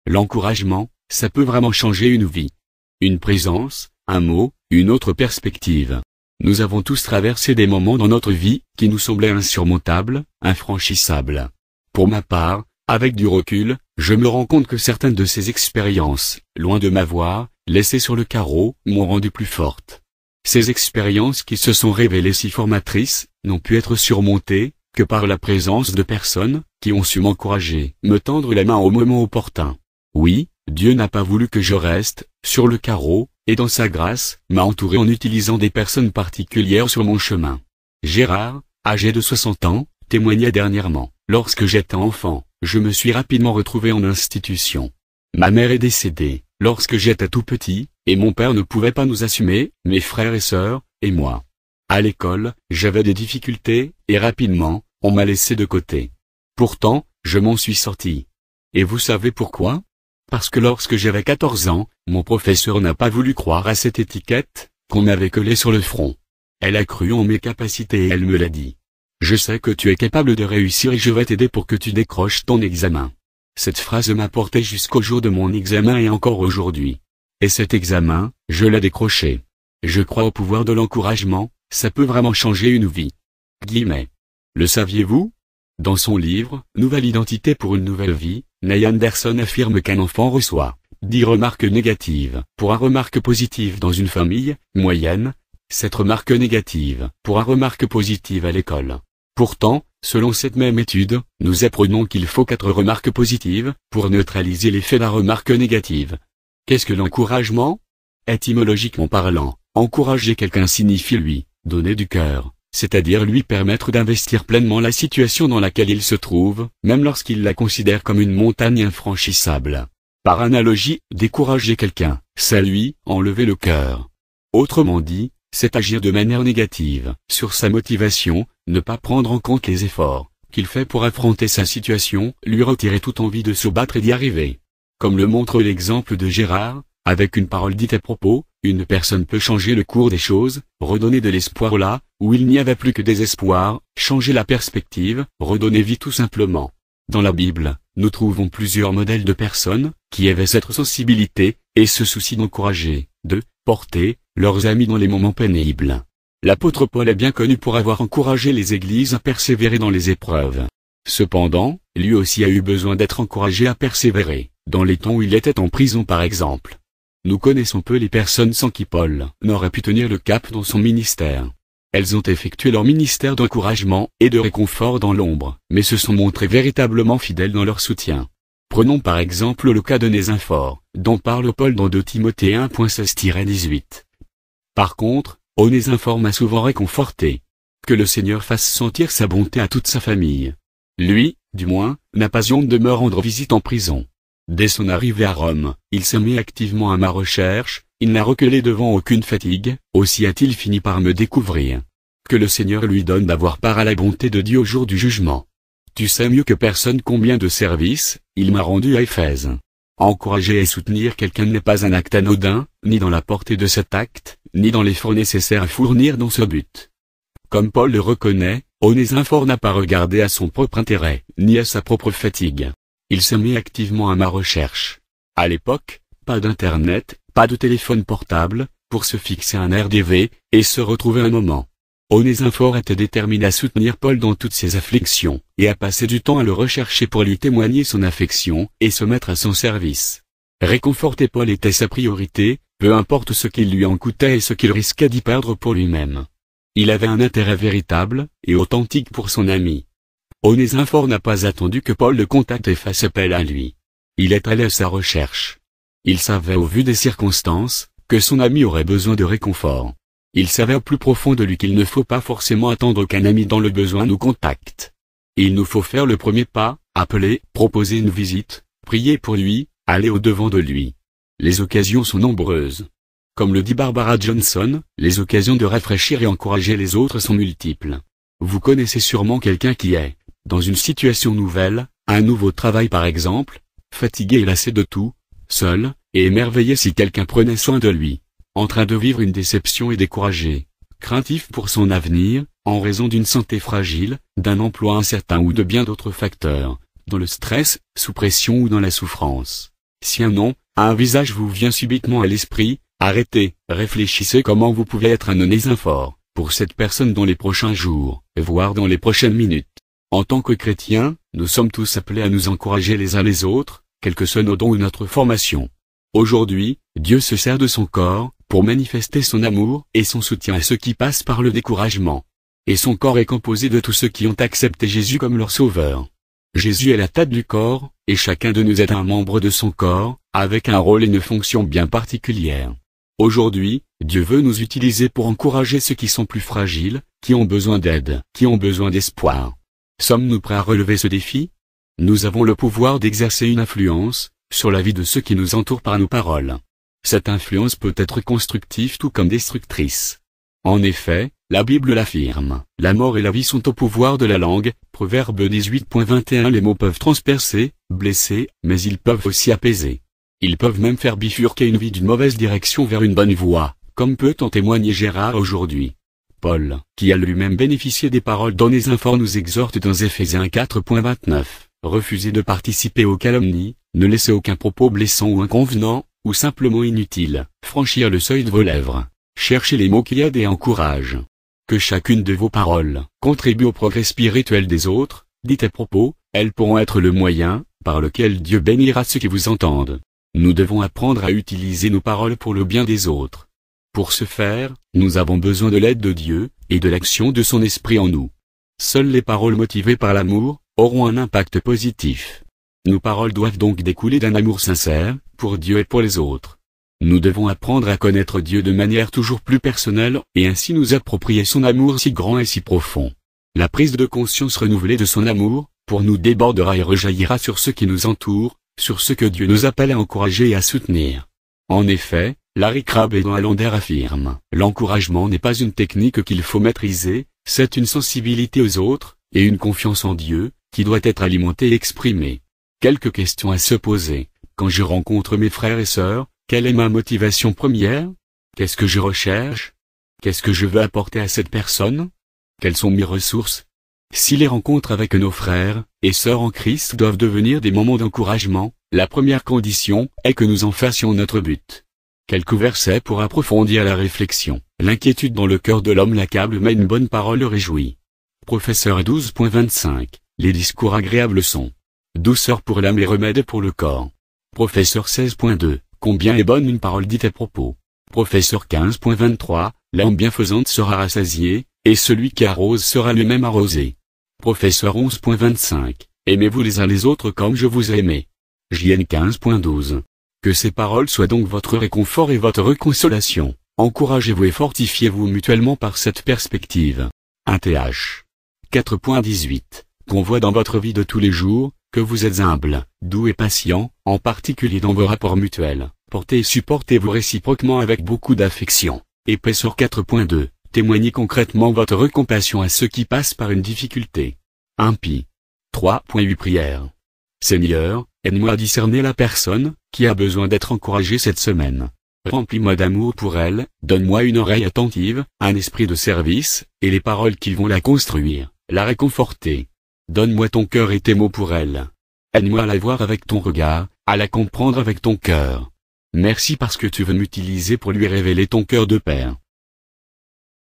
L'encouragement, ça peut vraiment changer une vie. Une présence, un mot, une autre perspective. Nous avons tous traversé des moments dans notre vie qui nous semblaient insurmontables, infranchissables. Pour ma part, avec du recul, je me rends compte que certaines de ces expériences, loin de m'avoir laissé sur le carreau, m'ont rendu plus forte. Ces expériences qui se sont révélées si formatrices, n'ont pu être surmontées que par la présence de personnes qui ont su m'encourager, me tendre la main au moment opportun. Oui, Dieu n'a pas voulu que je reste sur le carreau, et dans sa grâce, m'a entouré en utilisant des personnes particulières sur mon chemin. Gérard, âgé de 60 ans, témoignait dernièrement. Lorsque j'étais enfant, je me suis rapidement retrouvé en institution. Ma mère est décédée lorsque j'étais tout petit, et mon père ne pouvait pas nous assumer, mes frères et sœurs, et moi. À l'école, j'avais des difficultés, et rapidement, on m'a laissé de côté. Pourtant, je m'en suis sorti. Et vous savez pourquoi? Parce que lorsque j'avais 14 ans, mon professeur n'a pas voulu croire à cette étiquette qu'on m'avait collée sur le front. Elle a cru en mes capacités et elle me l'a dit. Je sais que tu es capable de réussir et je vais t'aider pour que tu décroches ton examen. Cette phrase m'a porté jusqu'au jour de mon examen et encore aujourd'hui. Et cet examen, je l'ai décroché. Je crois au pouvoir de l'encouragement, ça peut vraiment changer une vie. Guillemets. Le saviez-vous? Dans son livre « Nouvelle identité pour une nouvelle vie », Neil Anderson affirme qu'un enfant reçoit 10 remarques négatives pour une remarque positive dans une famille moyenne, 7 remarques négatives pour une remarque positive à l'école. Pourtant, selon cette même étude, nous apprenons qu'il faut 4 remarques positives pour neutraliser l'effet de la remarque négative. Qu'est-ce que l'encouragement? Étymologiquement parlant, encourager quelqu'un signifie lui donner du cœur, c'est-à-dire lui permettre d'investir pleinement la situation dans laquelle il se trouve, même lorsqu'il la considère comme une montagne infranchissable. Par analogie, décourager quelqu'un, c'est lui enlever le cœur. Autrement dit, c'est agir de manière négative sur sa motivation, ne pas prendre en compte les efforts qu'il fait pour affronter sa situation, lui retirer toute envie de se battre et d'y arriver. Comme le montre l'exemple de Gérard, avec une parole dite à propos, une personne peut changer le cours des choses, redonner de l'espoir là où il n'y avait plus que désespoir, changer la perspective, redonner vie tout simplement. Dans la Bible, nous trouvons plusieurs modèles de personnes qui avaient cette sensibilité et ce souci d'encourager, de porter leurs amis dans les moments pénibles. L'apôtre Paul est bien connu pour avoir encouragé les églises à persévérer dans les épreuves. Cependant, lui aussi a eu besoin d'être encouragé à persévérer, dans les temps où il était en prison par exemple. Nous connaissons peu les personnes sans qui Paul n'aurait pu tenir le cap dans son ministère. Elles ont effectué leur ministère d'encouragement et de réconfort dans l'ombre, mais se sont montrées véritablement fidèles dans leur soutien. Prenons par exemple le cas d'Onésiphore, dont parle Paul dans 2 Timothée 1.16-18. Par contre, Onésiphore m'a souvent réconforté. Que le Seigneur fasse sentir sa bonté à toute sa famille. Lui, du moins, n'a pas honte de me rendre visite en prison. Dès son arrivée à Rome, il s'est mis activement à ma recherche, il n'a reculé devant aucune fatigue, aussi a-t-il fini par me découvrir. Que le Seigneur lui donne d'avoir part à la bonté de Dieu au jour du jugement. Tu sais mieux que personne combien de services il m'a rendu à Éphèse. Encourager et soutenir quelqu'un n'est pas un acte anodin, ni dans la portée de cet acte, ni dans l'effort nécessaire à fournir dans ce but. Comme Paul le reconnaît, Onésiphore n'a pas regardé à son propre intérêt, ni à sa propre fatigue. Il s'est mis activement à ma recherche. À l'époque, pas d'internet, pas de téléphone portable, pour se fixer un RDV, et se retrouver un moment. Onésiphore était déterminé à soutenir Paul dans toutes ses afflictions, et à passer du temps à le rechercher pour lui témoigner son affection, et se mettre à son service. Réconforter Paul était sa priorité, peu importe ce qu'il lui en coûtait et ce qu'il risquait d'y perdre pour lui-même. Il avait un intérêt véritable, et authentique pour son ami. Onésiphore n'a pas attendu que Paul le contacte et fasse appel à lui. Il est allé à sa recherche. Il savait au vu des circonstances, que son ami aurait besoin de réconfort. Il savait au plus profond de lui qu'il ne faut pas forcément attendre qu'un ami dans le besoin nous contacte. Il nous faut faire le premier pas, appeler, proposer une visite, prier pour lui, aller au-devant de lui. Les occasions sont nombreuses. Comme le dit Barbara Johnson, les occasions de rafraîchir et encourager les autres sont multiples. Vous connaissez sûrement quelqu'un qui est, dans une situation nouvelle, un nouveau travail par exemple, fatigué et lassé de tout, seul, et émerveillé si quelqu'un prenait soin de lui, en train de vivre une déception et découragé, craintif pour son avenir, en raison d'une santé fragile, d'un emploi incertain ou de bien d'autres facteurs, dans le stress, sous pression ou dans la souffrance. Si un nom, un visage vous vient subitement à l'esprit, arrêtez, réfléchissez comment vous pouvez être un onésphore pour cette personne dans les prochains jours, voire dans les prochaines minutes. En tant que chrétiens, nous sommes tous appelés à nous encourager les uns les autres, quels que soient nos dons ou notre formation. Aujourd'hui, Dieu se sert de son corps pour manifester son amour et son soutien à ceux qui passent par le découragement. Et son corps est composé de tous ceux qui ont accepté Jésus comme leur sauveur. Jésus est la tête du corps, et chacun de nous est un membre de son corps, avec un rôle et une fonction bien particulière. Aujourd'hui, Dieu veut nous utiliser pour encourager ceux qui sont plus fragiles, qui ont besoin d'aide, qui ont besoin d'espoir. Sommes-nous prêts à relever ce défi? Nous avons le pouvoir d'exercer une influence sur la vie de ceux qui nous entourent par nos paroles. Cette influence peut être constructive tout comme destructrice. En effet, la Bible l'affirme, la mort et la vie sont au pouvoir de la langue, Proverbe 18.21. Les mots peuvent transpercer, blesser, mais ils peuvent aussi apaiser. Ils peuvent même faire bifurquer une vie d'une mauvaise direction vers une bonne voie, comme peut en témoigner Gérard aujourd'hui. Paul, qui a lui-même bénéficié des paroles d'onésphore, nous exhorte dans Éphésiens 4.29, refusez de participer aux calomnies, ne laissez aucun propos blessant ou inconvenant, ou simplement inutile, franchir le seuil de vos lèvres. Cherchez les mots qui aident et encouragent. Que chacune de vos paroles contribue au progrès spirituel des autres, dites à propos, elles pourront être le moyen par lequel Dieu bénira ceux qui vous entendent. Nous devons apprendre à utiliser nos paroles pour le bien des autres. Pour ce faire, nous avons besoin de l'aide de Dieu, et de l'action de son esprit en nous. Seules les paroles motivées par l'amour auront un impact positif. Nos paroles doivent donc découler d'un amour sincère, pour Dieu et pour les autres. Nous devons apprendre à connaître Dieu de manière toujours plus personnelle, et ainsi nous approprier son amour si grand et si profond. La prise de conscience renouvelée de son amour, pour nous débordera et rejaillira sur ceux qui nous entourent, sur ceux que Dieu nous appelle à encourager et à soutenir. En effet, Larry Crabb et Don Allender affirment, l'encouragement n'est pas une technique qu'il faut maîtriser, c'est une sensibilité aux autres, et une confiance en Dieu, qui doit être alimentée et exprimée. Quelques questions à se poser. Quand je rencontre mes frères et sœurs, quelle est ma motivation première? Qu'est-ce que je recherche? Qu'est-ce que je veux apporter à cette personne? Quelles sont mes ressources? Si les rencontres avec nos frères et sœurs en Christ doivent devenir des moments d'encouragement, la première condition est que nous en fassions notre but. Quelques versets pour approfondir la réflexion. L'inquiétude dans le cœur de l'homme l'accable, mais une bonne parole le réjouit. Professeur 12.25. Les discours agréables sont douceur pour l'âme et remède pour le corps. Professeur 16.2. Combien est bonne une parole dite à propos. Professeur 15.23. L'âme bienfaisante sera rassasiée, et celui qui arrose sera lui-même arrosé. Professeur 11.25. Aimez-vous les uns les autres comme je vous ai aimé. JN 15.12. Que ces paroles soient donc votre réconfort et votre consolation. Encouragez-vous et fortifiez-vous mutuellement par cette perspective. 1th. 4.18. Qu'on voit dans votre vie de tous les jours, que vous êtes humble, doux et patient, en particulier dans vos rapports mutuels. Portez et supportez-vous réciproquement avec beaucoup d'affection. Épaisseur 4.2. Témoignez concrètement votre compassion à ceux qui passent par une difficulté. 1 Pi. 3.8 Prière. Seigneur, aide-moi à discerner la personne qui a besoin d'être encouragée cette semaine. Remplis-moi d'amour pour elle, donne-moi une oreille attentive, un esprit de service, et les paroles qui vont la construire, la réconforter. Donne-moi ton cœur et tes mots pour elle. Aide-moi à la voir avec ton regard, à la comprendre avec ton cœur. Merci parce que tu veux m'utiliser pour lui révéler ton cœur de père.